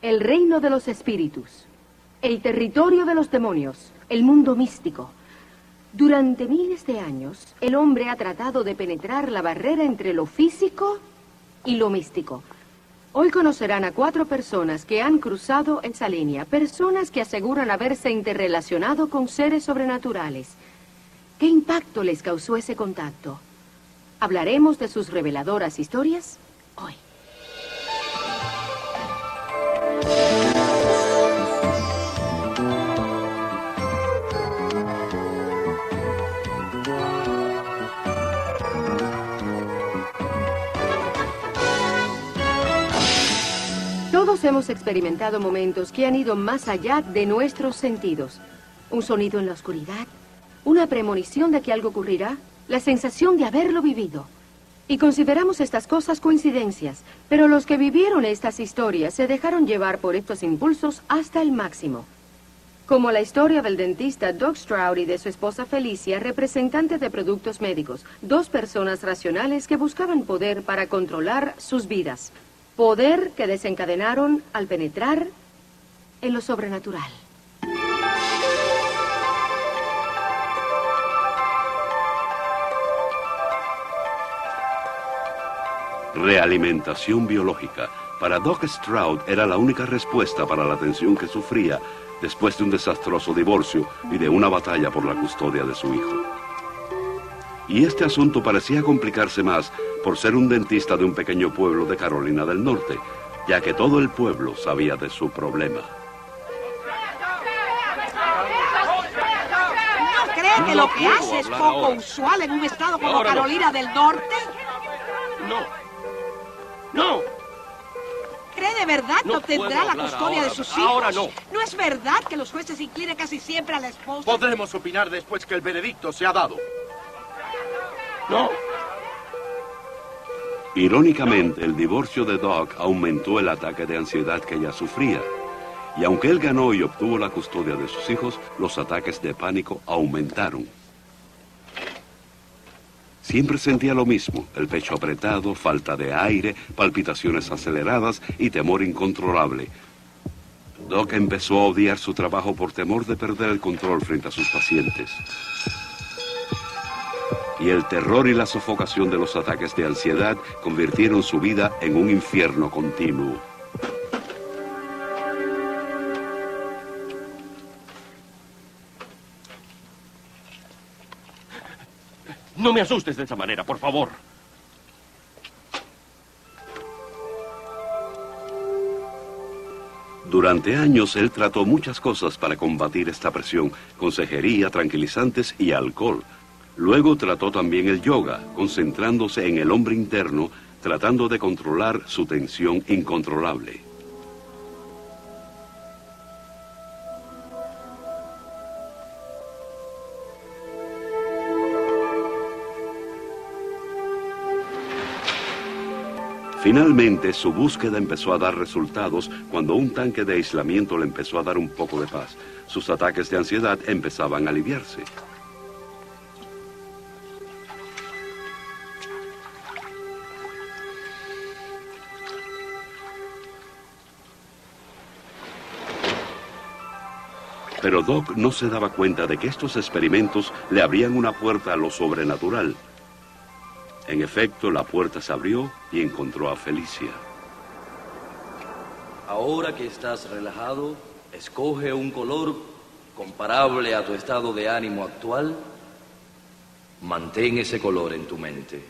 El reino de los espíritus, el territorio de los demonios, el mundo místico. Durante miles de años, el hombre ha tratado de penetrar la barrera entre lo físico y lo místico. Hoy conocerán a 4 personas que han cruzado esa línea, personas que aseguran haberse interrelacionado con seres sobrenaturales. ¿Qué impacto les causó ese contacto? Hablaremos de sus reveladoras historias hoy. Todos hemos experimentado momentos que han ido más allá de nuestros sentidos. Un sonido en la oscuridad, una premonición de que algo ocurrirá, la sensación de haberlo vivido. Y consideramos estas cosas coincidencias, pero los que vivieron estas historias se dejaron llevar por estos impulsos hasta el máximo. Como la historia del dentista Doc Stroud y de su esposa Felicia, representantes de productos médicos, 2 personas racionales que buscaban poder para controlar sus vidas. Poder que desencadenaron al penetrar en lo sobrenatural. Realimentación biológica. Para Doc Stroud era la única respuesta para la tensión que sufría después de un desastroso divorcio y de una batalla por la custodia de su hijo. Y este asunto parecía complicarse más por ser un dentista de un pequeño pueblo de Carolina del Norte, ya que todo el pueblo sabía de su problema. ¿No cree que lo que hace es poco usual en un estado como Carolina del Norte? No. ¿Cree de verdad que obtendrá la custodia de sus hijos? Ahora no. ¿No es verdad que los jueces inclinan casi siempre a la esposa? Podremos opinar después que el veredicto se ha dado. No. Irónicamente, el divorcio de Doc aumentó el ataque de ansiedad que ella sufría. Y aunque él ganó y obtuvo la custodia de sus hijos, los ataques de pánico aumentaron. Siempre sentía lo mismo, el pecho apretado, falta de aire, palpitaciones aceleradas y temor incontrolable. Doc empezó a odiar su trabajo por temor de perder el control frente a sus pacientes. Y el terror y la sofocación de los ataques de ansiedad convirtieron su vida en un infierno continuo. No me asustes de esa manera, por favor. Durante años él trató muchas cosas para combatir esta presión, consejería, tranquilizantes y alcohol. Luego trató también el yoga, concentrándose en el hombre interno, tratando de controlar su tensión incontrolable. Finalmente, su búsqueda empezó a dar resultados cuando un tanque de aislamiento le empezó a dar un poco de paz. Sus ataques de ansiedad empezaban a aliviarse. Pero Doc no se daba cuenta de que estos experimentos le abrían una puerta a lo sobrenatural. En efecto, la puerta se abrió y encontró a Felicia. Ahora que estás relajado, escoge un color comparable a tu estado de ánimo actual. Mantén ese color en tu mente.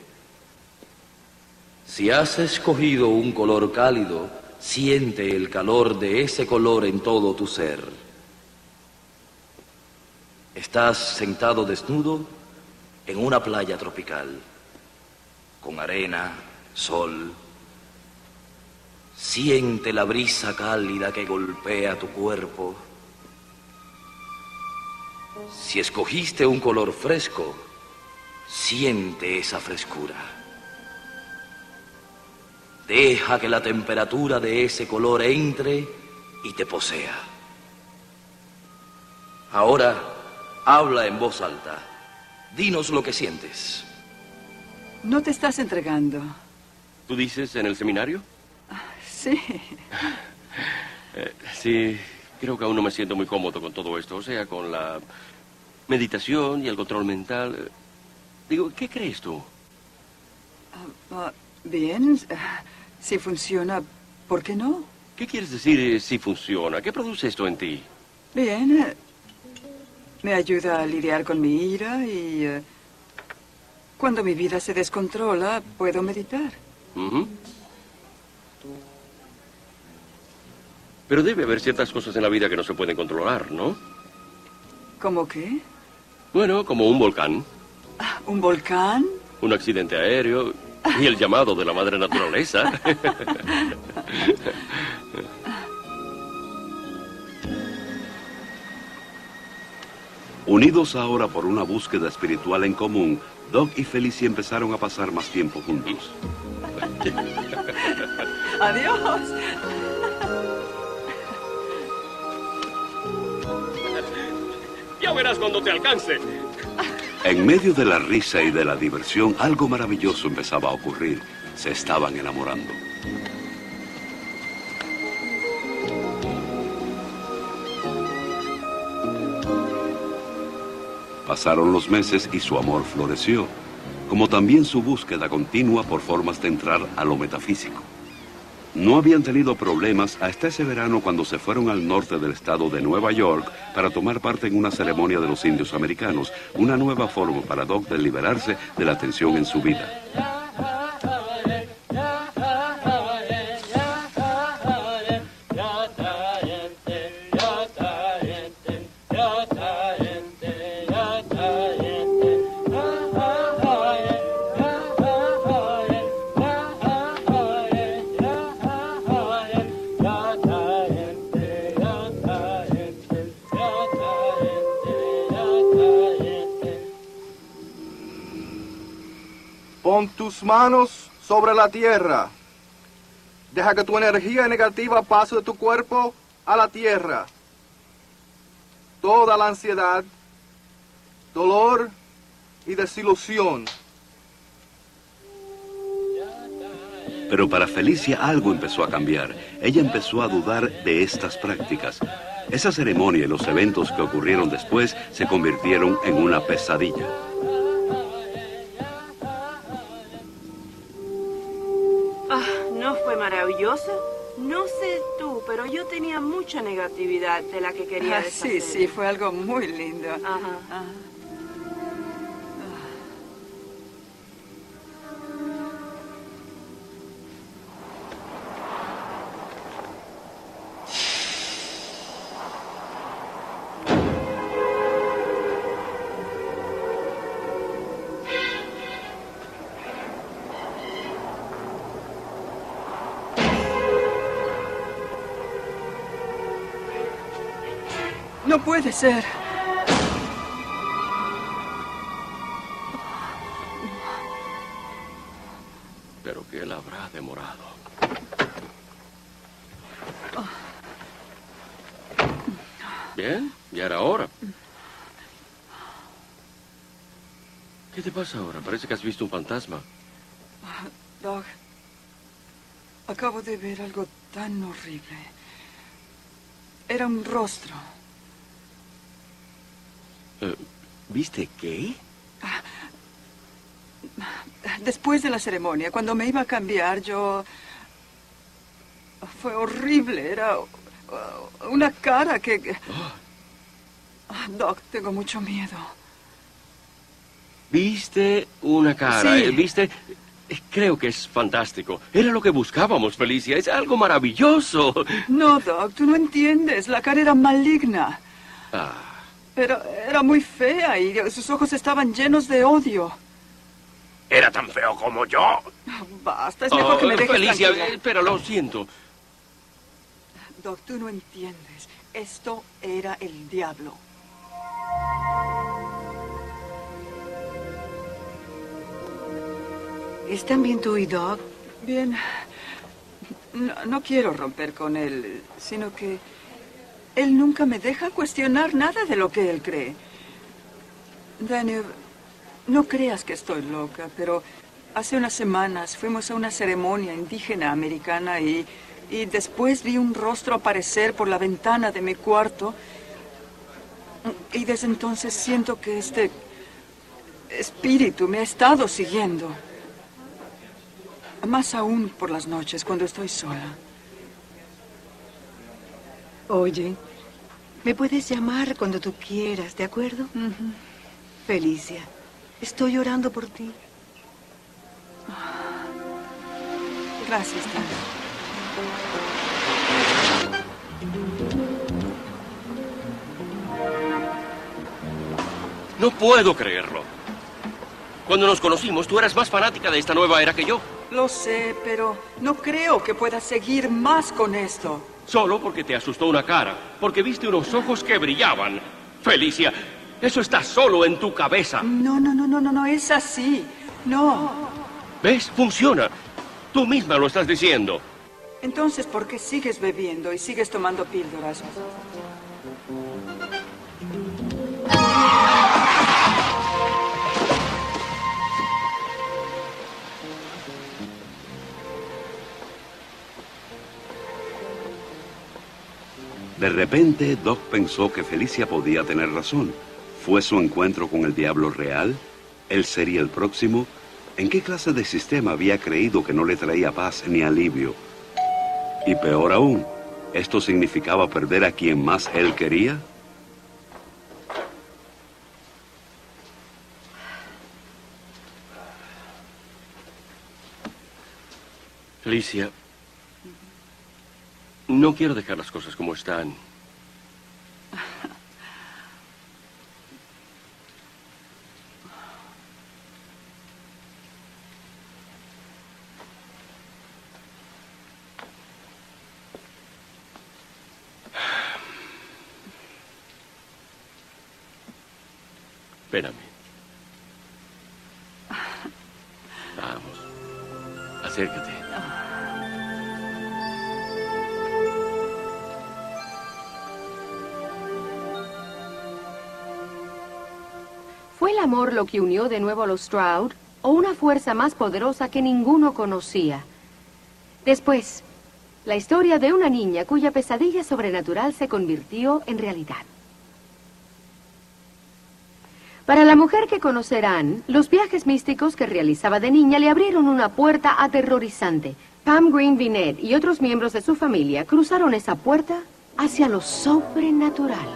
Si has escogido un color cálido, siente el calor de ese color en todo tu ser. Estás sentado desnudo en una playa tropical, con arena, sol. Siente la brisa cálida que golpea tu cuerpo. Si escogiste un color fresco, siente esa frescura. Deja que la temperatura de ese color entre y te posea. Ahora, habla en voz alta. Dinos lo que sientes. No te estás entregando. ¿Tú dices en el seminario? Sí. Sí, creo que aún no me siento muy cómodo con todo esto. O sea, con la meditación y el control mental. Digo, ¿qué crees tú? Bien, si funciona, ¿por qué no? ¿Qué quieres decir si funciona? ¿Qué produce esto en ti? Bien, me ayuda a lidiar con mi ira y cuando mi vida se descontrola, puedo meditar. Ujú. Pero debe haber ciertas cosas en la vida que no se pueden controlar, ¿no? ¿Cómo qué? Bueno, como un volcán, ¿Un volcán? un accidente aéreo y el llamado de la madre naturaleza. Unidos ahora por una búsqueda espiritual en común, Doc y Felicia empezaron a pasar más tiempo juntos. Adiós. Ya verás cuando te alcance. En medio de la risa y de la diversión, algo maravilloso empezaba a ocurrir. Se estaban enamorando. Pasaron los meses y su amor floreció, como también su búsqueda continua por formas de entrar a lo metafísico. No habían tenido problemas hasta ese verano cuando se fueron al norte del estado de Nueva York para tomar parte en una ceremonia de los indios americanos, una nueva forma para Doc de liberarse de la tensión en su vida. Pon tus manos sobre la tierra. Deja que tu energía negativa pase de tu cuerpo a la tierra. Toda la ansiedad, dolor y desilusión. Pero para Felicia algo empezó a cambiar. Ella empezó a dudar de estas prácticas. Esa ceremonia y los eventos que ocurrieron después se convirtieron en una pesadilla. ¿No fue maravilloso? No sé tú, pero yo tenía mucha negatividad de la que quería deshacer. Sí, fue algo muy lindo. Ajá. No puede ser. Pero que él habrá demorado. Bien, ya era hora. ¿Qué te pasa ahora? Parece que has visto un fantasma. Doc, acabo de ver algo tan horrible. Era un rostro. ¿Viste qué? Después de la ceremonia, cuando me iba a cambiar, fue horrible. Era una cara que... Doc, tengo mucho miedo. ¿Viste una cara? Sí. ¿Viste? Creo que es fantástico. Era lo que buscábamos, Felicia. Es algo maravilloso. No, Doc, tú no entiendes. La cara era maligna. Pero era muy fea y sus ojos estaban llenos de odio. Era tan feo como yo. Basta, es mejor que me dejes Felicia, tranquila. pero lo siento. Doc, tú no entiendes. Esto era el diablo. ¿Están bien tú y Doc? Bien, no quiero romper con él, sino que él nunca me deja cuestionar nada de lo que él cree. Daniel, no creas que estoy loca, pero hace unas semanas fuimos a una ceremonia indígena americana y Y después vi un rostro aparecer por la ventana de mi cuarto. Y desde entonces siento que este espíritu me ha estado siguiendo. Más aún por las noches, cuando estoy sola. Oye, me puedes llamar cuando tú quieras, ¿de acuerdo? Felicia, estoy orando por ti. Gracias, Tania. No puedo creerlo. Cuando nos conocimos, tú eras más fanática de esta nueva era que yo. Lo sé, pero no creo que pueda seguir más con esto. Solo porque te asustó una cara, porque viste unos ojos que brillaban. Felicia, eso está solo en tu cabeza. No es así. No. ¿Ves? Funciona. Tú misma lo estás diciendo. Entonces, ¿por qué sigues bebiendo y sigues tomando píldoras? De repente, Doc pensó que Felicia podía tener razón. ¿Fue su encuentro con el diablo real? ¿Él sería el próximo? ¿En qué clase de sistema había creído que no le traía paz ni alivio? Y peor aún, ¿esto significaba perder a quien más él quería? Felicia, no quiero dejar las cosas como están. Espérame. Vamos. Acércate. ¿Fue el amor lo que unió de nuevo a los Stroud o una fuerza más poderosa que ninguno conocía? Después, la historia de una niña cuya pesadilla sobrenatural se convirtió en realidad. Para la mujer que conocerán, los viajes místicos que realizaba de niña le abrieron una puerta aterrorizante. Pam Green Vinette y otros miembros de su familia cruzaron esa puerta hacia lo sobrenatural.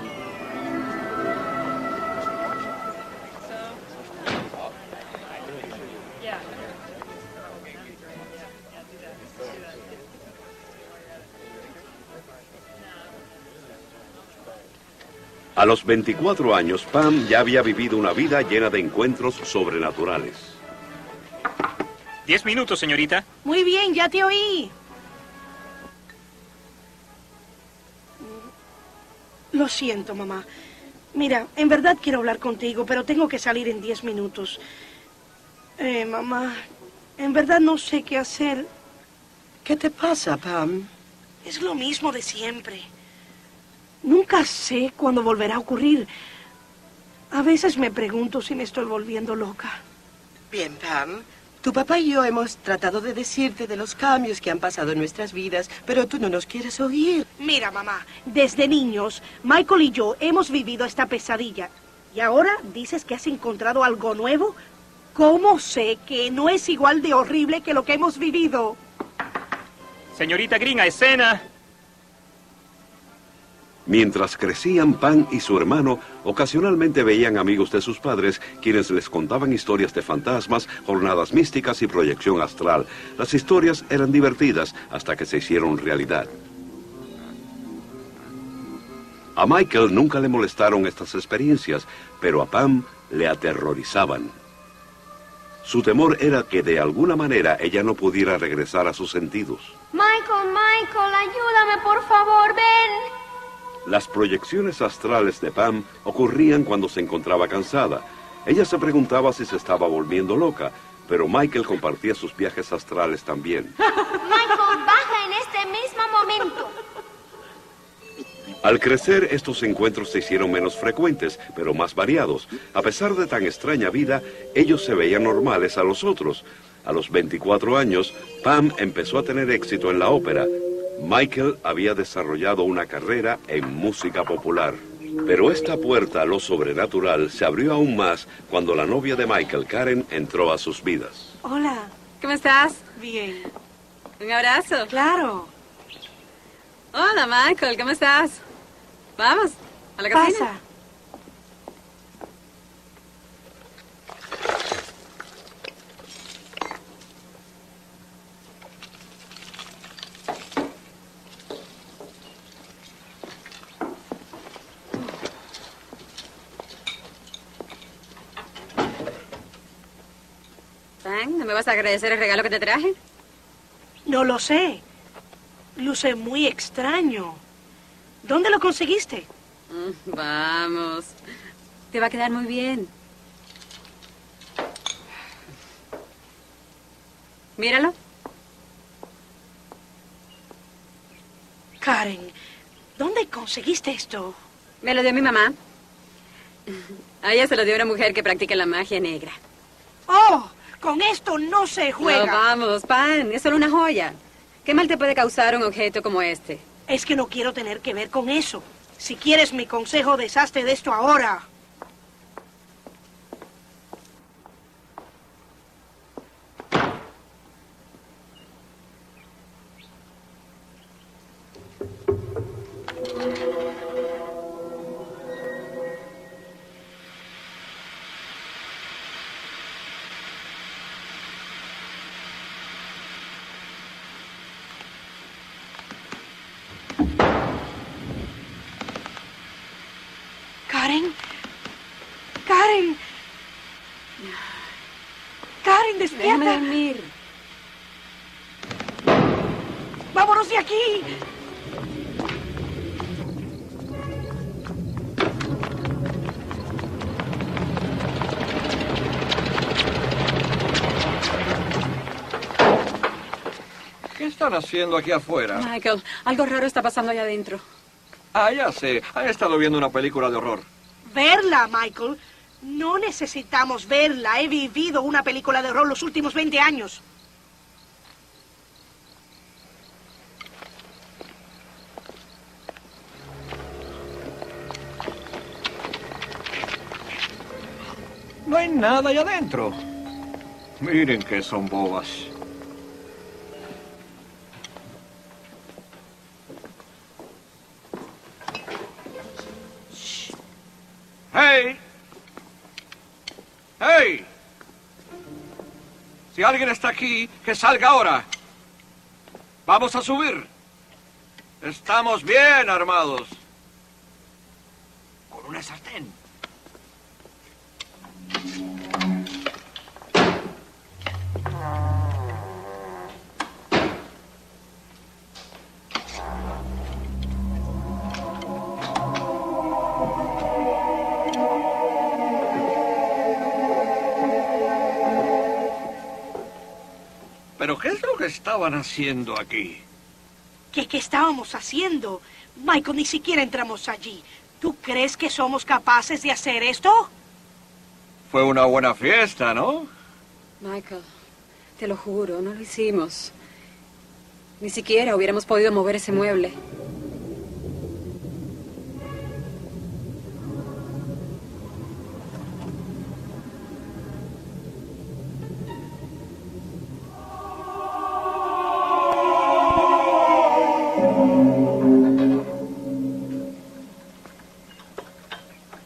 A los 24 años, Pam ya había vivido una vida llena de encuentros sobrenaturales. 10 minutos, señorita. Muy bien, ya te oí. Lo siento, mamá. Mira, en verdad quiero hablar contigo, pero tengo que salir en 10 minutos. Mamá, en verdad no sé qué hacer. ¿Qué te pasa, Pam? Es lo mismo de siempre. Nunca sé cuándo volverá a ocurrir. A veces me pregunto si me estoy volviendo loca. Bien, Pam. Tu papá y yo hemos tratado de decirte de los cambios que han pasado en nuestras vidas, pero tú no nos quieres oír. Mira, mamá, desde niños, Michael y yo hemos vivido esta pesadilla. ¿Y ahora dices que has encontrado algo nuevo? ¿Cómo sé que no es igual de horrible que lo que hemos vivido? Señorita Green, a escena. Mientras crecían, Pam y su hermano ocasionalmente veían amigos de sus padres, quienes les contaban historias de fantasmas, jornadas místicas y proyección astral. Las historias eran divertidas hasta que se hicieron realidad. A Michael nunca le molestaron estas experiencias, pero a Pam le aterrorizaban. Su temor era que de alguna manera ella no pudiera regresar a sus sentidos. Michael, ayúdame, por favor, ven. Las proyecciones astrales de Pam ocurrían cuando se encontraba cansada. Ella se preguntaba si se estaba volviendo loca, pero Michael compartía sus viajes astrales también. Michael, baja en este mismo momento. Al crecer, estos encuentros se hicieron menos frecuentes, pero más variados. A pesar de tan extraña vida, ellos se veían normales a los otros. A los 24 años, Pam empezó a tener éxito en la ópera. Michael había desarrollado una carrera en música popular. Pero esta puerta a lo sobrenatural se abrió aún más cuando la novia de Michael, Karen, entró a sus vidas. Hola. ¿Cómo estás? Bien. Un abrazo. Claro. Hola, Michael, ¿cómo estás? Vamos, a la cocina. Pasa. Frank, ¿no me vas a agradecer el regalo que te traje? No lo sé. Luce muy extraño. ¿Dónde lo conseguiste? Vamos. Te va a quedar muy bien. Míralo. Karen, ¿dónde conseguiste esto? Me lo dio mi mamá. A ella se lo dio una mujer que practica la magia negra. ¡Oh! Con esto no se juega. No, vamos, Pan, es solo una joya. ¿Qué mal te puede causar un objeto como este? Es que no quiero tener que ver con eso. Si quieres mi consejo, deshazte de esto ahora. Karen. Karen. Karen, despierta. Déjame dormir. Vámonos de aquí. ¿Qué están haciendo aquí afuera? Michael, algo raro está pasando allá adentro. Ah, ya sé. Han estado viendo una película de horror. Verla, Michael. No necesitamos verla. He vivido una película de horror los últimos 20 años. No hay nada allá adentro. Miren que son bobas. ¡Hey! ¡Hey! Si alguien está aquí, que salga ahora. Vamos a subir. Estamos bien armados. Con una sartén. ¿Pero qué es lo que estaban haciendo aquí? ¿Qué estábamos haciendo? Michael, ni siquiera entramos allí. ¿Tú crees que somos capaces de hacer esto? Fue una buena fiesta, ¿no? Michael, te lo juro, no lo hicimos. Ni siquiera hubiéramos podido mover ese mueble.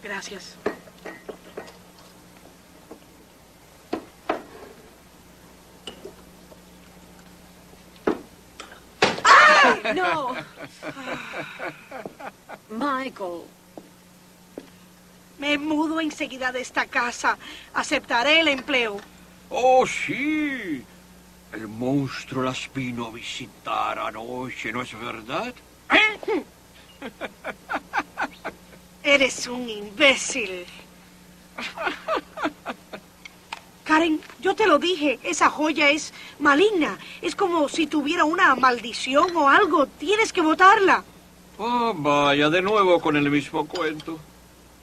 Gracias. No. Michael. Me mudo enseguida de esta casa. Aceptaré el empleo. Oh, sí. El monstruo las vino a visitar anoche, ¿no es verdad? Eres un imbécil. Karen, yo te lo dije, esa joya es maligna. Es como si tuviera una maldición o algo. Tienes que botarla. Oh, vaya, de nuevo con el mismo cuento.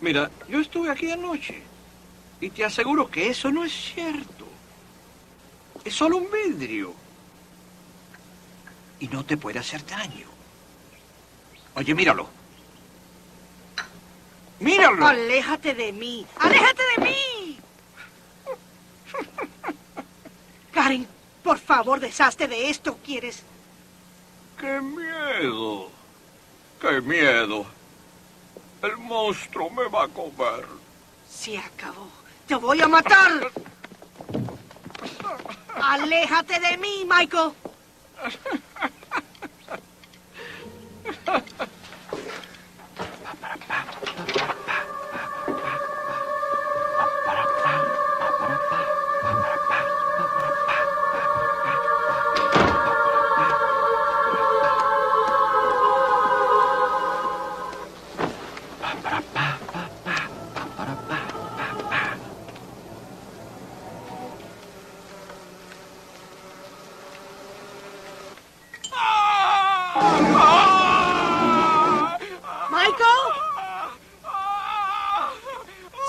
Mira, yo estuve aquí anoche y te aseguro que eso no es cierto. Es solo un vidrio. y no te puede hacer daño. Oye, míralo. ¡Míralo! ¡Aléjate de mí! ¡Aléjate de mí! Karen, por favor, deshazte de esto, ¿quieres? ¡Qué miedo! ¡Qué miedo! El monstruo me va a comer. Se acabó. ¡Te voy a matar! ¡Aléjate de mí, Michael!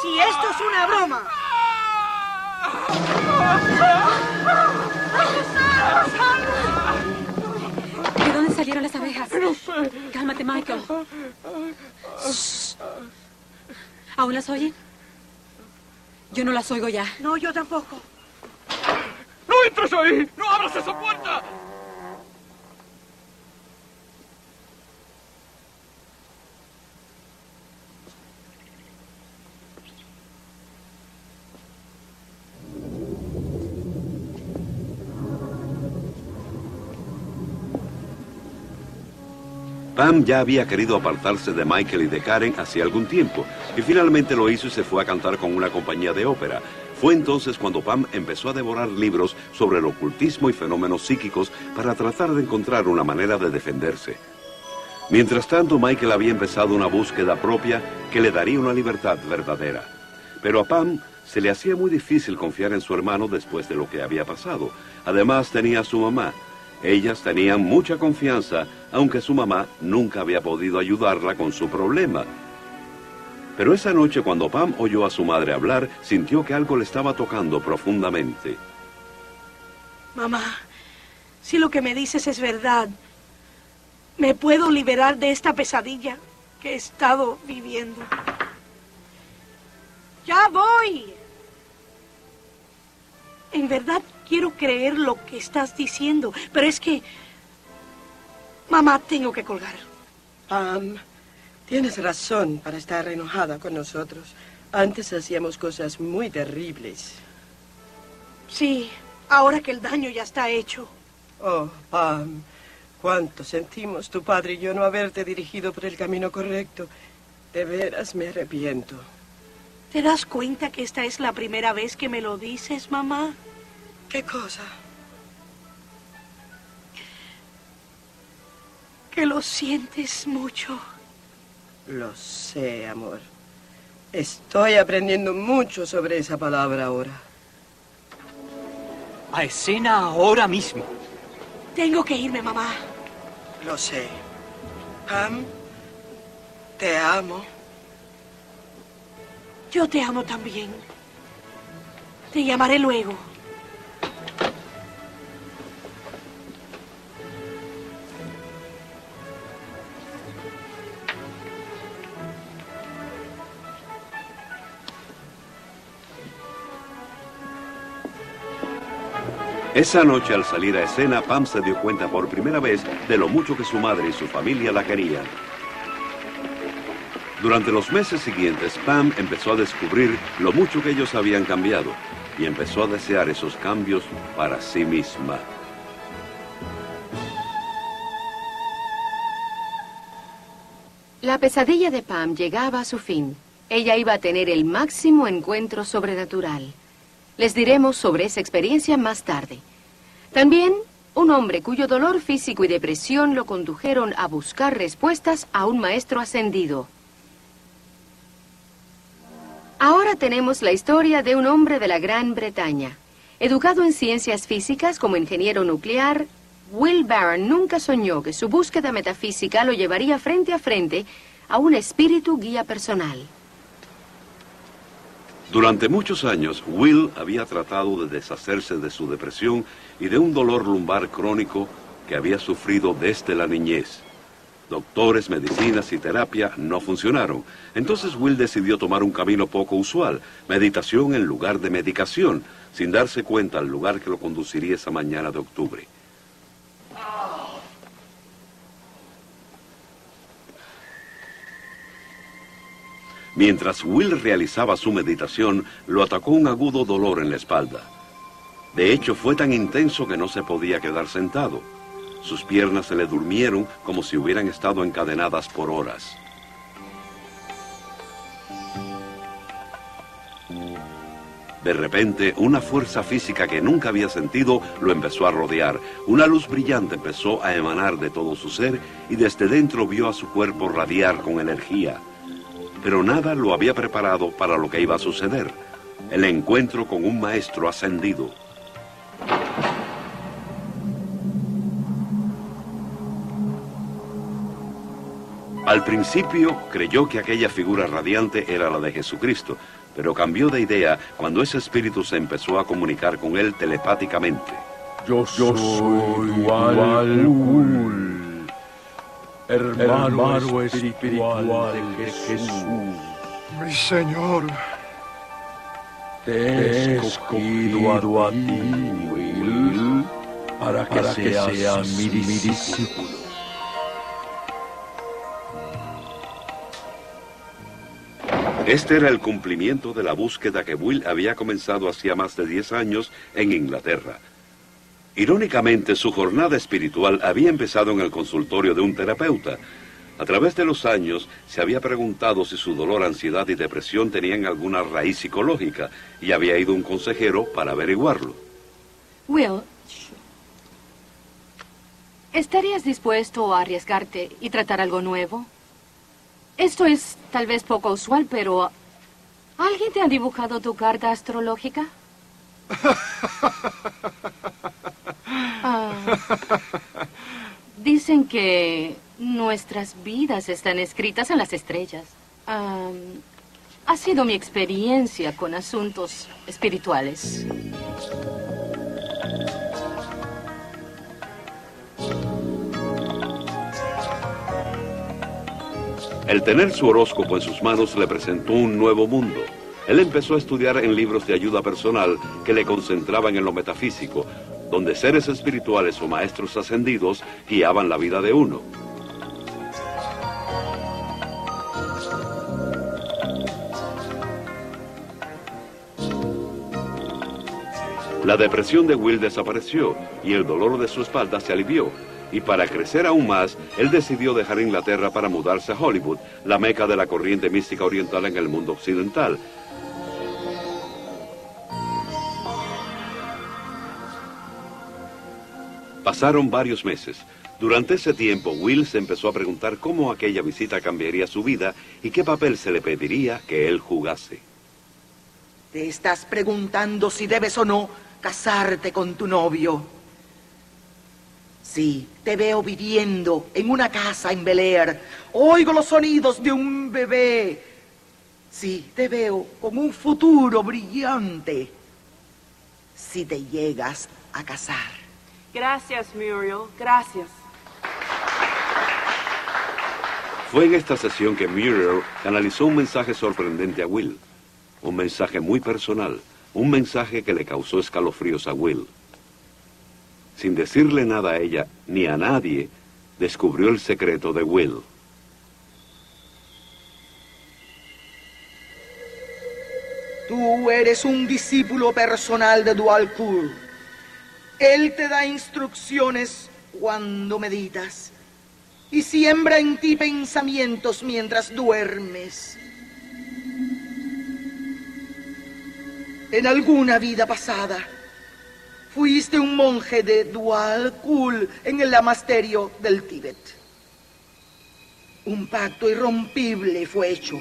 Si esto es una broma. ¿De dónde salieron las abejas? No sé. Cálmate, Michael. Shh. ¿Aún las oyen? Yo no las oigo ya. No, yo tampoco. ¡No entres ahí! ¡No abras esa puerta! Pam ya había querido apartarse de Michael y de Karen hacía algún tiempo, y finalmente lo hizo y se fue a cantar con una compañía de ópera. Fue entonces cuando Pam empezó a devorar libros sobre el ocultismo y fenómenos psíquicos para tratar de encontrar una manera de defenderse. Mientras tanto, Michael había empezado una búsqueda propia que le daría una libertad verdadera. Pero a Pam se le hacía muy difícil confiar en su hermano después de lo que había pasado. Además, tenía a su mamá. Ellas tenían mucha confianza, aunque su mamá nunca había podido ayudarla con su problema. Pero esa noche, cuando Pam oyó a su madre hablar, sintió que algo le estaba tocando profundamente. Mamá, si lo que me dices es verdad, ¿me puedo liberar de esta pesadilla que he estado viviendo? ¡Ya voy! En verdad quiero creer lo que estás diciendo, pero es que... Mamá, tengo que colgar. Pam, tienes razón para estar enojada con nosotros. Antes hacíamos cosas muy terribles. Sí, ahora que el daño ya está hecho. Oh, Pam, cuánto sentimos tu padre y yo no haberte dirigido por el camino correcto. De veras me arrepiento. ¿Te das cuenta que esta es la primera vez que me lo dices, mamá? ¿Qué cosa? Que lo sientes mucho. Lo sé, amor. Estoy aprendiendo mucho sobre esa palabra ahora. A escena ahora mismo. Tengo que irme, mamá. Lo sé. Pam, te amo. Yo te amo también. Te llamaré luego. Esa noche, al salir a escena, Pam se dio cuenta por primera vez de lo mucho que su madre y su familia la querían. Durante los meses siguientes, Pam empezó a descubrir lo mucho que ellos habían cambiado y empezó a desear esos cambios para sí misma. La pesadilla de Pam llegaba a su fin. Ella iba a tener el máximo encuentro sobrenatural. Les diremos sobre esa experiencia más tarde. También, un hombre cuyo dolor físico y depresión lo condujeron a buscar respuestas a un maestro ascendido. Ahora tenemos la historia de un hombre de la Gran Bretaña. Educado en ciencias físicas como ingeniero nuclear, Will Barron nunca soñó que su búsqueda metafísica lo llevaría frente a frente a un espíritu guía personal. Durante muchos años, Will había tratado de deshacerse de su depresión y de un dolor lumbar crónico que había sufrido desde la niñez. Doctores, medicinas y terapia no funcionaron. Entonces Will decidió tomar un camino poco usual, meditación en lugar de medicación, sin darse cuenta al lugar que lo conduciría esa mañana de octubre. Mientras Will realizaba su meditación, lo atacó un agudo dolor en la espalda. De hecho, fue tan intenso que no se podía quedar sentado. Sus piernas se le durmieron como si hubieran estado encadenadas por horas. De repente, una fuerza física que nunca había sentido lo empezó a rodear. Una luz brillante empezó a emanar de todo su ser y desde dentro vio a su cuerpo radiar con energía. Pero nada lo había preparado para lo que iba a suceder. El encuentro con un maestro ascendido. Al principio creyó que aquella figura radiante era la de Jesucristo, pero cambió de idea cuando ese espíritu se empezó a comunicar con él telepáticamente. Yo soy Dual Ghul, hermano espiritual de Jesús. Mi Señor. Te he escogido a ti, Will, para que seas mi discípulo. Este era el cumplimiento de la búsqueda que Will había comenzado hacía más de 10 años en Inglaterra. Irónicamente, su jornada espiritual había empezado en el consultorio de un terapeuta. A través de los años, se había preguntado si su dolor, ansiedad y depresión tenían alguna raíz psicológica, y había ido a un consejero para averiguarlo. Will, ¿estarías dispuesto a arriesgarte y tratar algo nuevo? Esto es tal vez poco usual, pero ¿alguien te ha dibujado tu carta astrológica? Dicen que nuestras vidas están escritas en las estrellas. Ha sido mi experiencia con asuntos espirituales. El tener su horóscopo en sus manos le presentó un nuevo mundo. Él empezó a estudiar en libros de ayuda personal que le concentraban en lo metafísico, donde seres espirituales o maestros ascendidos guiaban la vida de uno. La depresión de Will desapareció y el dolor de su espalda se alivió. Y para crecer aún más, él decidió dejar Inglaterra para mudarse a Hollywood, la meca de la corriente mística oriental en el mundo occidental. Pasaron varios meses. Durante ese tiempo, Will se empezó a preguntar cómo aquella visita cambiaría su vida y qué papel se le pediría que él jugase. Te estás preguntando si debes o no casarte con tu novio. Sí, te veo viviendo en una casa en Bel Air. Oigo los sonidos de un bebé. Sí, te veo con un futuro brillante. Si te llegas a casar. Gracias, Muriel. Gracias. Fue en esta sesión que Muriel canalizó un mensaje sorprendente a Will. Un mensaje muy personal. Un mensaje que le causó escalofríos a Will. Sin decirle nada a ella, ni a nadie, descubrió el secreto de Will. Tú eres un discípulo personal de Dual Ghul. Él te da instrucciones cuando meditas y siembra en ti pensamientos mientras duermes. En alguna vida pasada, fuiste un monje de Dual Ghul en el lamasterio del Tíbet. Un pacto irrompible fue hecho.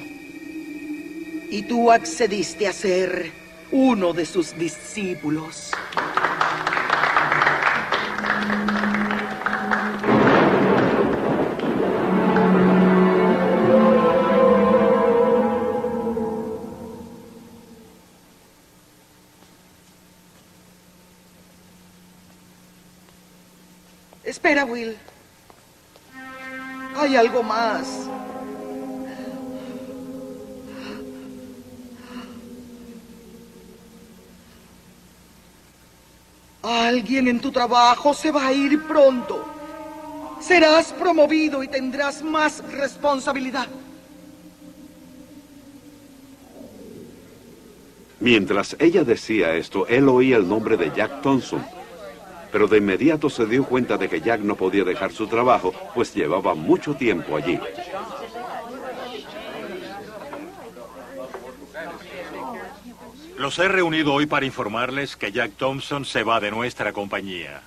Y tú accediste a ser uno de sus discípulos. Espera Espera, Will. Hay algo más. Alguien en tu trabajo se va a ir pronto. Serás promovido y tendrás más responsabilidad. Mientras ella decía esto, él oía el nombre de Jack Thompson, pero de inmediato se dio cuenta de que Jack no podía dejar su trabajo, pues llevaba mucho tiempo allí. Los he reunido hoy para informarles que Jack Thompson se va de nuestra compañía.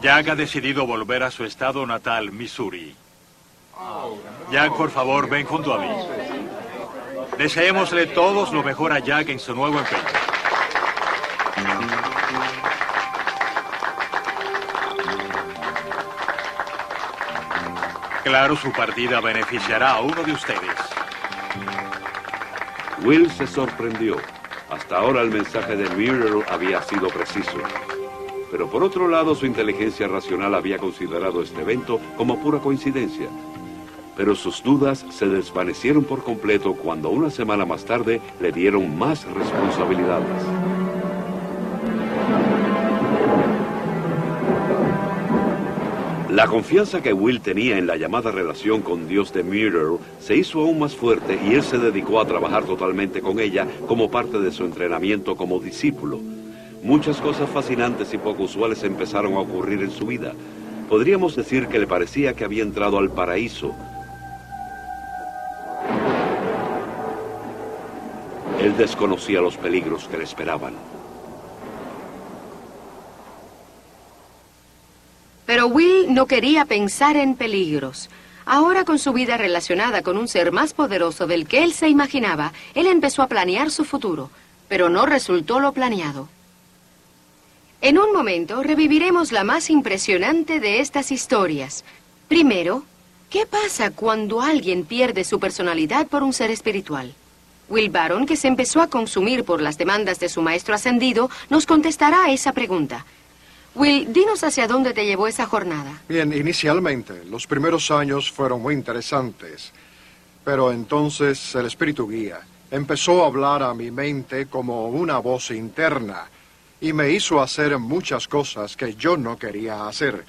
Jack ha decidido volver a su estado natal, Missouri. Jack, por favor, ven junto a mí. Deseémosle todos lo mejor a Jack en su nuevo empeño. Claro, su partida beneficiará a uno de ustedes. Will se sorprendió. Hasta ahora el mensaje de Mirror había sido preciso. Pero por otro lado, su inteligencia racional había considerado este evento como pura coincidencia. Pero sus dudas se desvanecieron por completo cuando una semana más tarde le dieron más responsabilidades. La confianza que Will tenía en la llamada relación con Dios de Mirror se hizo aún más fuerte y él se dedicó a trabajar totalmente con ella como parte de su entrenamiento como discípulo. Muchas cosas fascinantes y poco usuales empezaron a ocurrir en su vida. Podríamos decir que le parecía que había entrado al paraíso. Él desconocía los peligros que le esperaban. Pero Will no quería pensar en peligros. Ahora, con su vida relacionada con un ser más poderoso del que él se imaginaba, él empezó a planear su futuro, pero no resultó lo planeado. En un momento reviviremos la más impresionante de estas historias. Primero, ¿qué pasa cuando alguien pierde su personalidad por un ser espiritual? Will Barron, que se empezó a consumir por las demandas de su maestro ascendido, nos contestará a esa pregunta. Will, dinos hacia dónde te llevó esa jornada. Bien, inicialmente, los primeros años fueron muy interesantes. Pero entonces el espíritu guía empezó a hablar a mi mente como una voz interna y me hizo hacer muchas cosas que yo no quería hacer.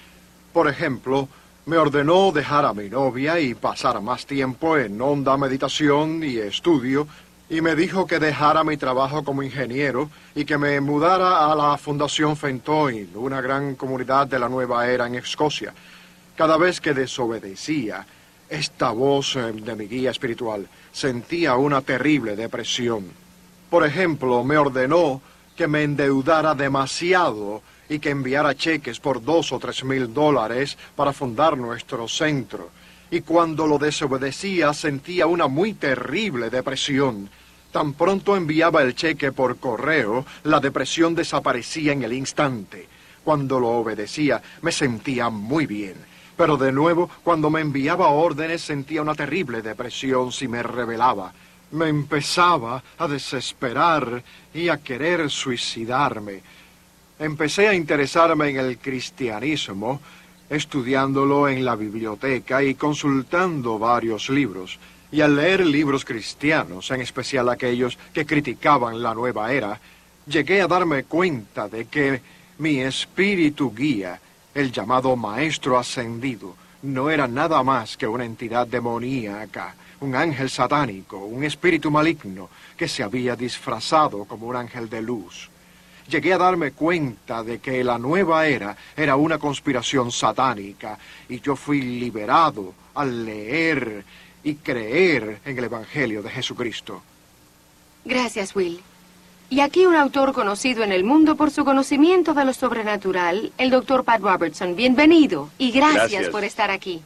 Por ejemplo, me ordenó dejar a mi novia y pasar más tiempo en honda meditación y estudio, y me dijo que dejara mi trabajo como ingeniero y que me mudara a la Fundación Fentoin, una gran comunidad de la nueva era en Escocia. Cada vez que desobedecía, esta voz de mi guía espiritual sentía una terrible depresión. Por ejemplo, me ordenó que me endeudara demasiado y que enviara cheques por $2,000 o $3,000 para fundar nuestro centro. Y cuando lo desobedecía, sentía una muy terrible depresión. Tan pronto enviaba el cheque por correo, la depresión desaparecía en el instante. Cuando lo obedecía, me sentía muy bien. Pero de nuevo, cuando me enviaba órdenes, sentía una terrible depresión si me rebelaba. Me empezaba a desesperar y a querer suicidarme. Empecé a interesarme en el cristianismo, estudiándolo en la biblioteca y consultando varios libros. Y al leer libros cristianos, en especial aquellos que criticaban la nueva era, llegué a darme cuenta de que mi espíritu guía, el llamado Maestro Ascendido, no era nada más que una entidad demoníaca, un ángel satánico, un espíritu maligno que se había disfrazado como un ángel de luz. Llegué a darme cuenta de que la nueva era una conspiración satánica y yo fui liberado al leer y creer en el Evangelio de Jesucristo. Gracias, Will. Y aquí un autor conocido en el mundo por su conocimiento de lo sobrenatural, el Dr. Pat Robertson. Bienvenido y gracias por estar aquí.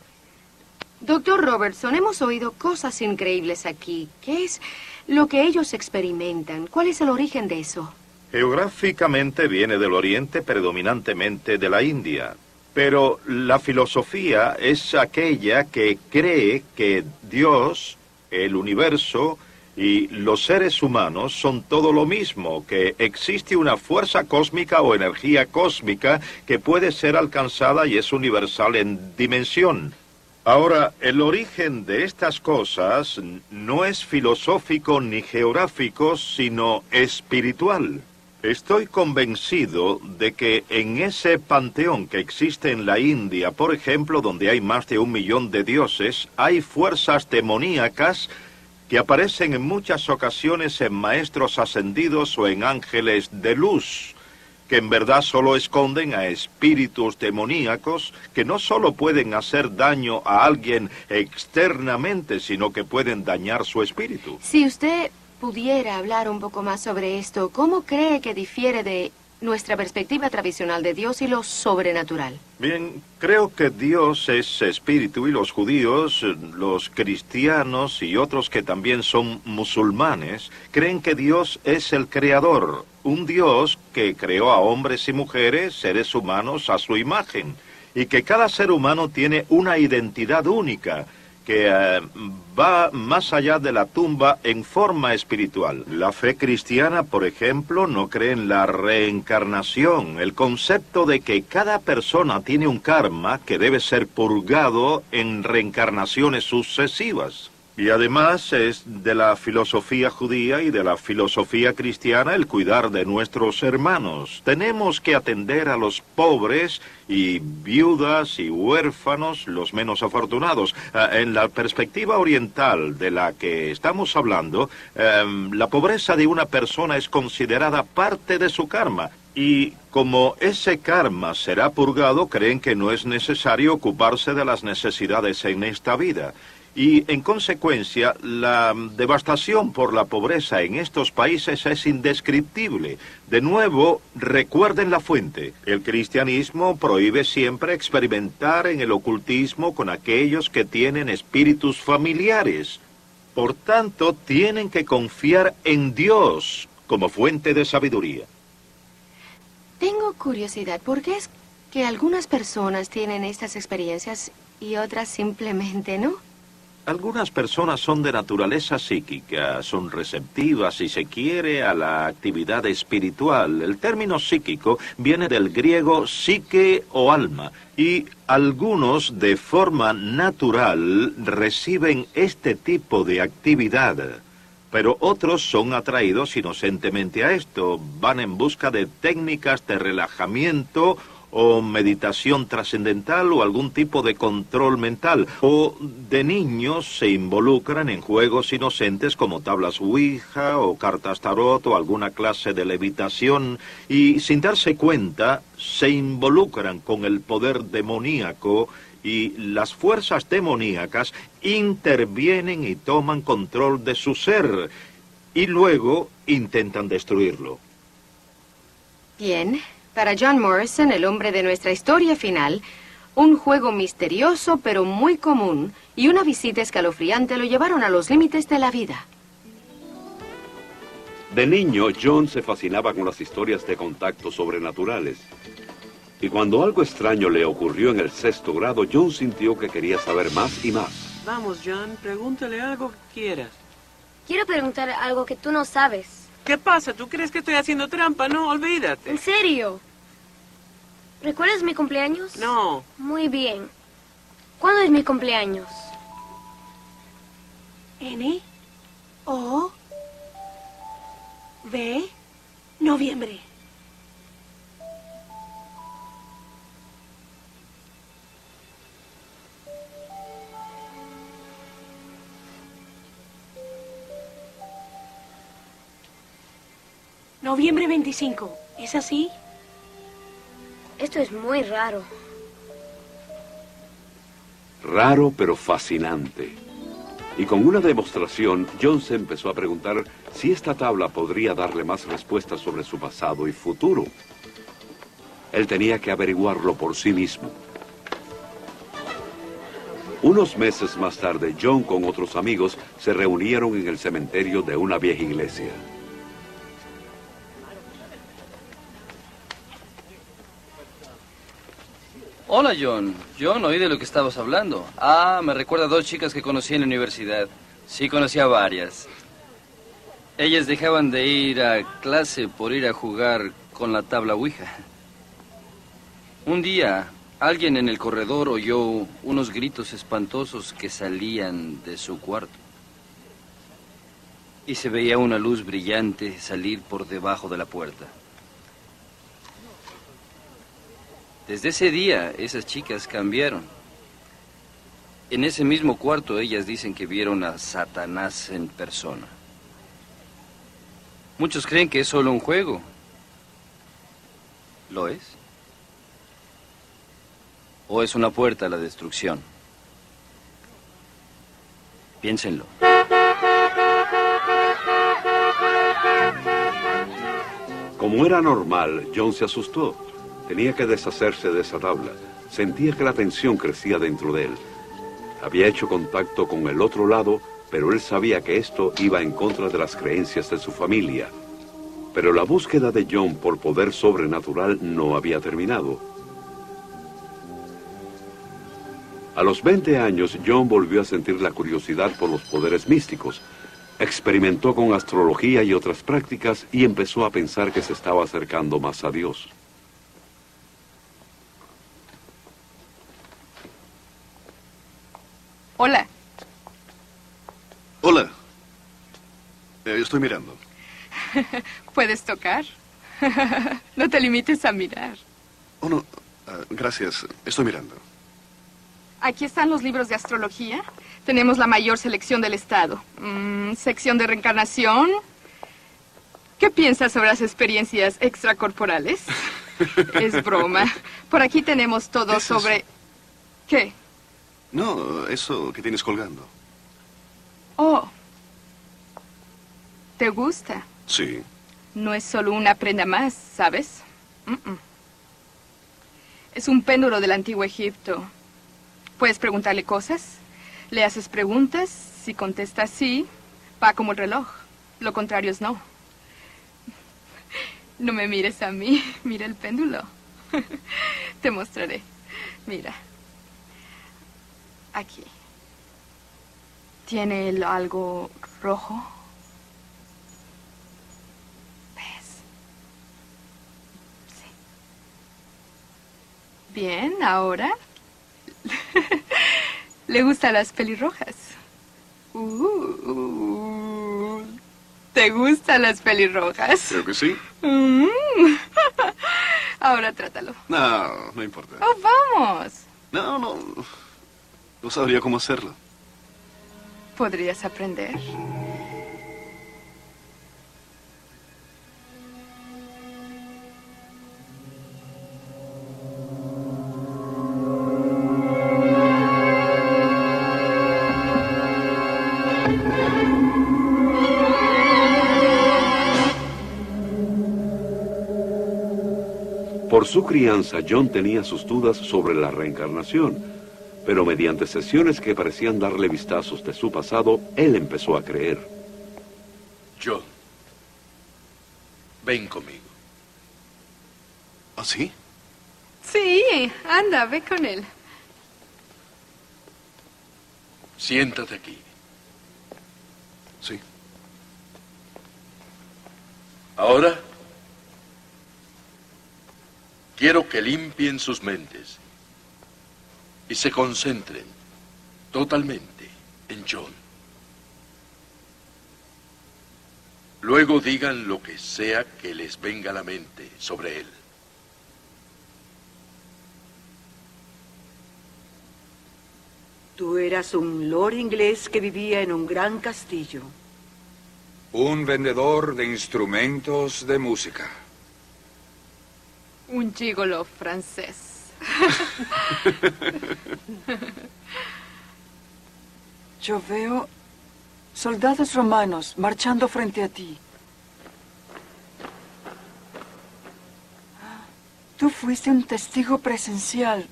Dr. Robertson, hemos oído cosas increíbles aquí. ¿Qué es lo que ellos experimentan? ¿Cuál es el origen de eso? Geográficamente viene del oriente, predominantemente de la India. Pero la filosofía es aquella que cree que Dios, el universo, Y los seres humanos son todo lo mismo, que existe una fuerza cósmica o energía cósmica que puede ser alcanzada y es universal en dimensión. Ahora, el origen de estas cosas no es filosófico ni geográfico, sino espiritual. Estoy convencido de que en ese panteón que existe en la India, por ejemplo, donde hay más de 1 millón de dioses, hay fuerzas demoníacas que aparecen en muchas ocasiones en maestros ascendidos o en ángeles de luz, que en verdad solo esconden a espíritus demoníacos que no solo pueden hacer daño a alguien externamente, sino que pueden dañar su espíritu. Si usted pudiera hablar un poco más sobre esto, ¿cómo cree que difiere de nuestra perspectiva tradicional de Dios y lo sobrenatural? Bien, creo que Dios es espíritu y los judíos, los cristianos y otros que también son musulmanes creen que Dios es el creador, un Dios que creó a hombres y mujeres, seres humanos a su imagen, y que cada ser humano tiene una identidad única que va más allá de la tumba en forma espiritual. La fe cristiana, por ejemplo, no cree en la reencarnación, el concepto de que cada persona tiene un karma que debe ser purgado en reencarnaciones sucesivas. Y además es de la filosofía judía y de la filosofía cristiana el cuidar de nuestros hermanos. Tenemos que atender a los pobres y viudas y huérfanos, los menos afortunados. En la perspectiva oriental de la que estamos hablando, la pobreza de una persona es considerada parte de su karma. Y como ese karma será purgado, creen que no es necesario ocuparse de las necesidades en esta vida. Y, en consecuencia, la devastación por la pobreza en estos países es indescriptible. De nuevo, recuerden la fuente. El cristianismo prohíbe siempre experimentar en el ocultismo con aquellos que tienen espíritus familiares. Por tanto, tienen que confiar en Dios como fuente de sabiduría. Tengo curiosidad, ¿por qué es que algunas personas tienen estas experiencias y otras simplemente no? Algunas personas son de naturaleza psíquica, son receptivas, si se quiere, a la actividad espiritual. El término psíquico viene del griego psique o alma, y algunos de forma natural reciben este tipo de actividad. Pero otros son atraídos inocentemente a esto, van en busca de técnicas de relajamiento o meditación trascendental o algún tipo de control mental, o de niños se involucran en juegos inocentes como tablas Ouija o cartas tarot o alguna clase de levitación y sin darse cuenta se involucran con el poder demoníaco y las fuerzas demoníacas intervienen y toman control de su ser y luego intentan destruirlo. Bien. Para John Morrison, el hombre de nuestra historia final, un juego misterioso pero muy común y una visita escalofriante lo llevaron a los límites de la vida. De niño, John se fascinaba con las historias de contactos sobrenaturales. Y cuando algo extraño le ocurrió en el 6º grado, John sintió que quería saber más y más. Vamos, John, pregúntale algo que quieras. Quiero preguntar algo que tú no sabes. ¿Qué pasa? ¿Tú crees que estoy haciendo trampa? No, olvídate. ¿En serio? ¿Recuerdas mi cumpleaños? No. Muy bien. ¿Cuándo es mi cumpleaños? N, O, V, noviembre. Noviembre 25. ¿Es así? Esto es muy raro. Raro pero fascinante. Y con una demostración, John se empezó a preguntar si esta tabla podría darle más respuestas sobre su pasado y futuro. Él tenía que averiguarlo por sí mismo. Unos meses más tarde, John con otros amigos se reunieron en el cementerio de una vieja iglesia. Hola, John. John, oí de lo que estabas hablando. Ah, me recuerda a 2 chicas que conocí en la universidad. Sí, conocí a varias. Ellas dejaban de ir a clase por ir a jugar con la tabla Ouija. Un día, alguien en el corredor oyó unos gritos espantosos que salían de su cuarto. Y se veía una luz brillante salir por debajo de la puerta. Desde ese día, esas chicas cambiaron. En ese mismo cuarto, ellas dicen que vieron a Satanás en persona. Muchos creen que es solo un juego. ¿Lo es? ¿O es una puerta a la destrucción? Piénsenlo. Como era normal, John se asustó. Tenía que deshacerse de esa tabla. Sentía que la tensión crecía dentro de él. Había hecho contacto con el otro lado, pero él sabía que esto iba en contra de las creencias de su familia. Pero la búsqueda de John por poder sobrenatural no había terminado. A los 20 años, John volvió a sentir la curiosidad por los poderes místicos. Experimentó con astrología y otras prácticas y empezó a pensar que se estaba acercando más a Dios. Hola. Hola. Estoy mirando. ¿Puedes tocar? No te limites a mirar. Oh, no. Gracias. Estoy mirando. Aquí están los libros de astrología. Tenemos la mayor selección del estado. Sección de reencarnación. ¿Qué piensas sobre las experiencias extracorporales? Es broma. Por aquí tenemos todo sobre... ¿Qué? No, eso que tienes colgando. Oh. ¿Te gusta? Sí. No es solo una prenda más, ¿sabes? Es un péndulo del antiguo Egipto. Puedes preguntarle cosas, le haces preguntas, si contesta sí, va como el reloj. Lo contrario es no. No me mires a mí, mira el péndulo. Te mostraré. Mira. Aquí. ¿Tiene algo rojo? ¿Ves? Sí. Bien, ahora... Le gustan las pelirrojas. ¿Te gustan las pelirrojas? Creo que sí. Ahora trátalo. No, no importa. Oh, vamos. No sabría cómo hacerlo. ¿Podrías aprender? Por su crianza, John tenía sus dudas sobre la reencarnación, pero mediante sesiones que parecían darle vistazos de su pasado, él empezó a creer. John, ven conmigo. ¿Ah, sí? Sí, anda, ve con él. Siéntate aquí. Sí. Ahora, quiero que limpien sus mentes y se concentren totalmente en John. Luego digan lo que sea que les venga a la mente sobre él. Tú eras un lord inglés que vivía en un gran castillo. Un vendedor de instrumentos de música. Un gigolo francés. Yo veo soldados romanos marchando frente a ti. Tú fuiste un testigo presencial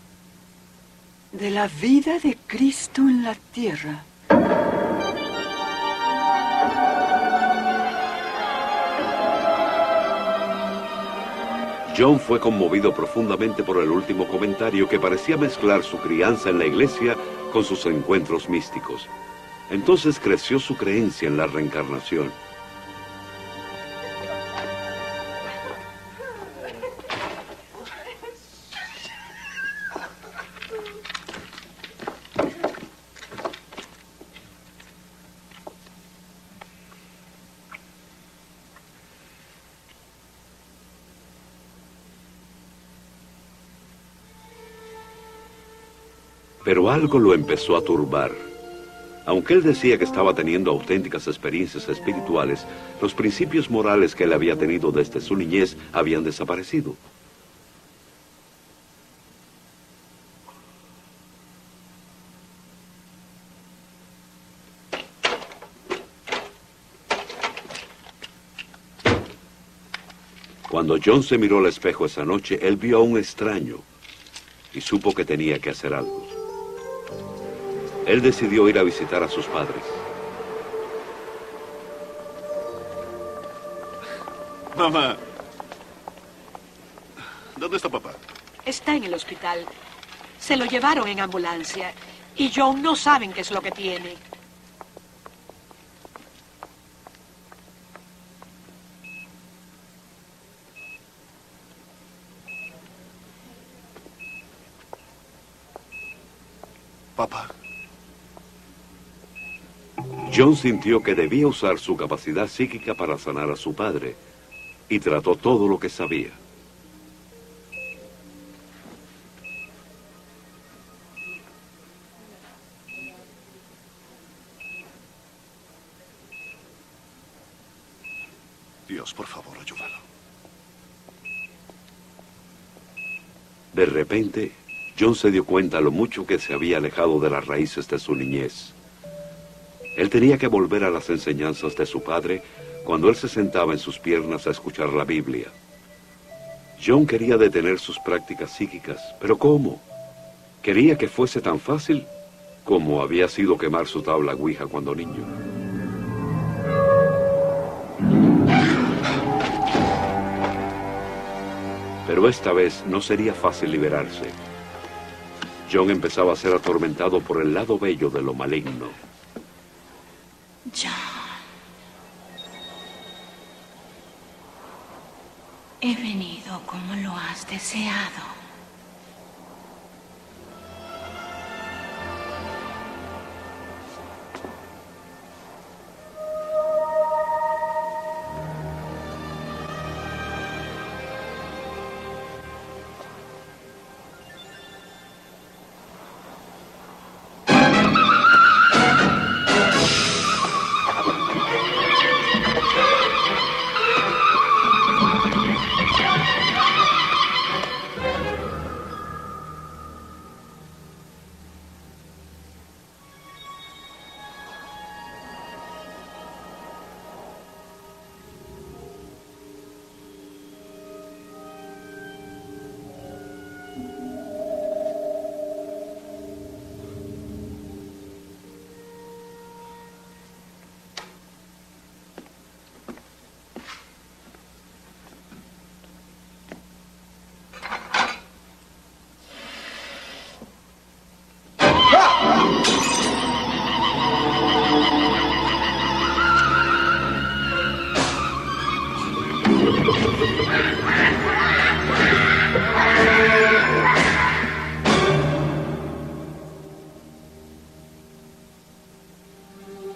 de la vida de Cristo en la tierra. John fue conmovido profundamente por el último comentario que parecía mezclar su crianza en la iglesia con sus encuentros místicos. Entonces creció su creencia en la reencarnación. Pero algo lo empezó a turbar. Aunque él decía que estaba teniendo auténticas experiencias espirituales, los principios morales que él había tenido desde su niñez habían desaparecido. Cuando John se miró al espejo esa noche, él vio a un extraño y supo que tenía que hacer algo. Él decidió ir a visitar a sus padres. Mamá, ¿dónde está papá? Está en el hospital. Se lo llevaron en ambulancia. Y John no saben qué es lo que tiene. Papá. John sintió que debía usar su capacidad psíquica para sanar a su padre y trató todo lo que sabía. Dios, por favor, ayúdalo. De repente, John se dio cuenta lo mucho que se había alejado de las raíces de su niñez. Él tenía que volver a las enseñanzas de su padre cuando él se sentaba en sus piernas a escuchar la Biblia. John quería detener sus prácticas psíquicas, pero ¿cómo? Quería que fuese tan fácil como había sido quemar su tabla Ouija cuando niño. Pero esta vez no sería fácil liberarse. John empezaba a ser atormentado por el lado bello de lo maligno. John, he venido como lo has deseado.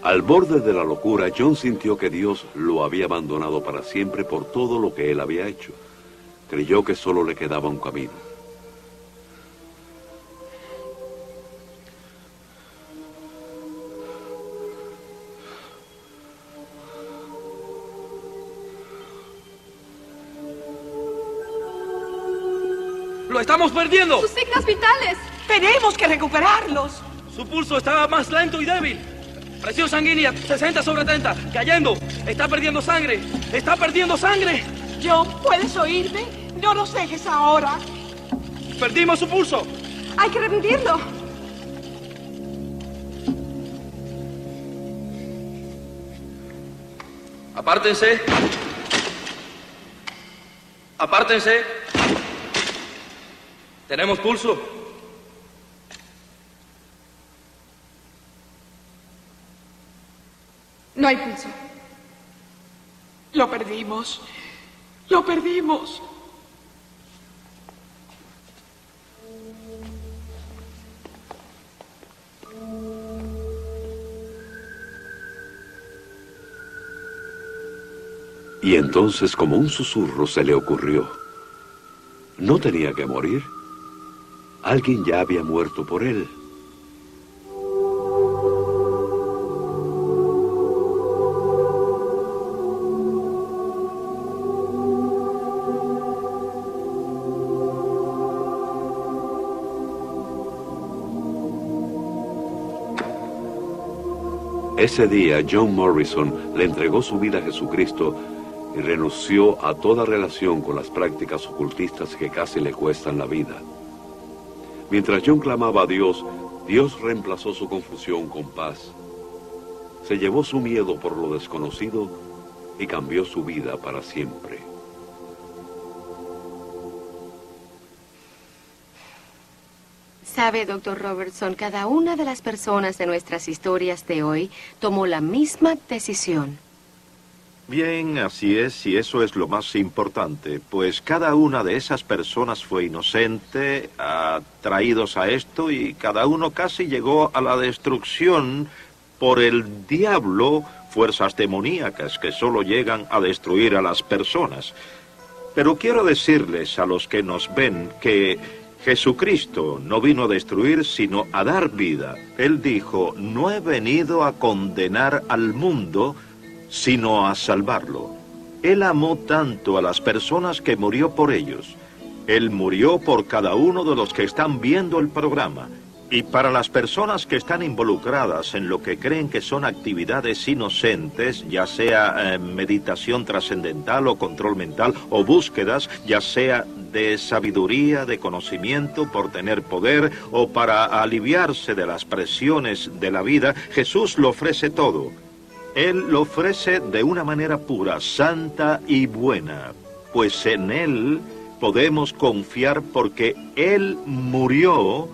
Al borde de la locura, John sintió que Dios lo había abandonado para siempre por todo lo que él había hecho. Creyó que solo le quedaba un camino. ¡Lo estamos perdiendo! ¡Sus signos vitales! ¡Tenemos que recuperarlos! Su pulso está más lento y débil. Presión sanguínea, 60/30, cayendo. Está perdiendo sangre. ¡Está perdiendo sangre! John, ¿puedes oírme? No nos dejes ahora. Perdimos su pulso. Hay que revivirlo. Apártense. Apártense. Tenemos pulso. No hay pulso. Lo perdimos. Lo perdimos. Y entonces, como un susurro, se le ocurrió. No tenía que morir. Alguien ya había muerto por él. Ese día, John Morrison le entregó su vida a Jesucristo y renunció a toda relación con las prácticas ocultistas que casi le cuestan la vida. Mientras John clamaba a Dios, Dios reemplazó su confusión con paz. Se llevó su miedo por lo desconocido y cambió su vida para siempre. Sabe, Dr. Robertson, cada una de las personas de nuestras historias de hoy tomó la misma decisión. Bien, así es, y eso es lo más importante, pues cada una de esas personas fue inocente, atraídos a esto, y cada uno casi llegó a la destrucción por el diablo, fuerzas demoníacas que solo llegan a destruir a las personas. Pero quiero decirles a los que nos ven que Jesucristo no vino a destruir, sino a dar vida. Él dijo, no he venido a condenar al mundo, sino a salvarlo. Él amó tanto a las personas que murió por ellos. Él murió por cada uno de los que están viendo el programa. Y para las personas que están involucradas en lo que creen que son actividades inocentes, ya sea meditación trascendental o control mental, o búsquedas, ya sea de sabiduría, de conocimiento, por tener poder, o para aliviarse de las presiones de la vida, Jesús lo ofrece todo. Él lo ofrece de una manera pura, santa y buena, pues en Él podemos confiar porque Él murió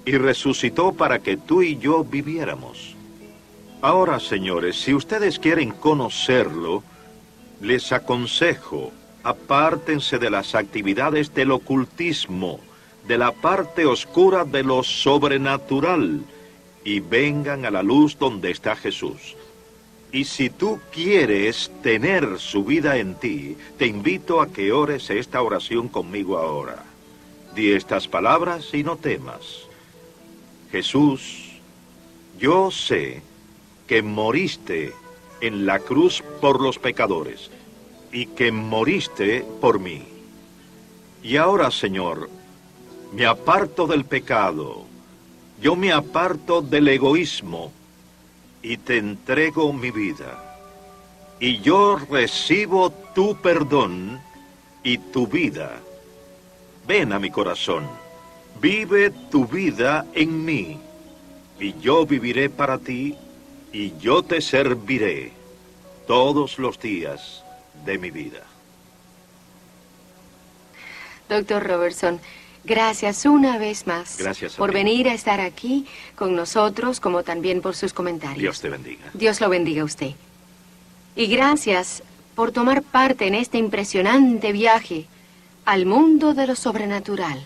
y resucitó para que tú y yo viviéramos. Ahora, señores, si ustedes quieren conocerlo, les aconsejo, apártense de las actividades del ocultismo, de la parte oscura de lo sobrenatural, y vengan a la luz donde está Jesús. Y si tú quieres tener su vida en ti, te invito a que ores esta oración conmigo ahora. Di estas palabras y no temas. Jesús, yo sé que moriste en la cruz por los pecadores y que moriste por mí. Y ahora, Señor, me aparto del pecado, yo me aparto del egoísmo y te entrego mi vida. Y yo recibo tu perdón y tu vida. Ven a mi corazón. Vive tu vida en mí, y yo viviré para ti, y yo te serviré todos los días de mi vida. Dr. Robertson, gracias una vez más. Gracias a por ti. venir a estar aquí con nosotros, como también por sus comentarios. Dios te bendiga. Dios lo bendiga a usted. Y gracias por tomar parte en este impresionante viaje al mundo de lo sobrenatural.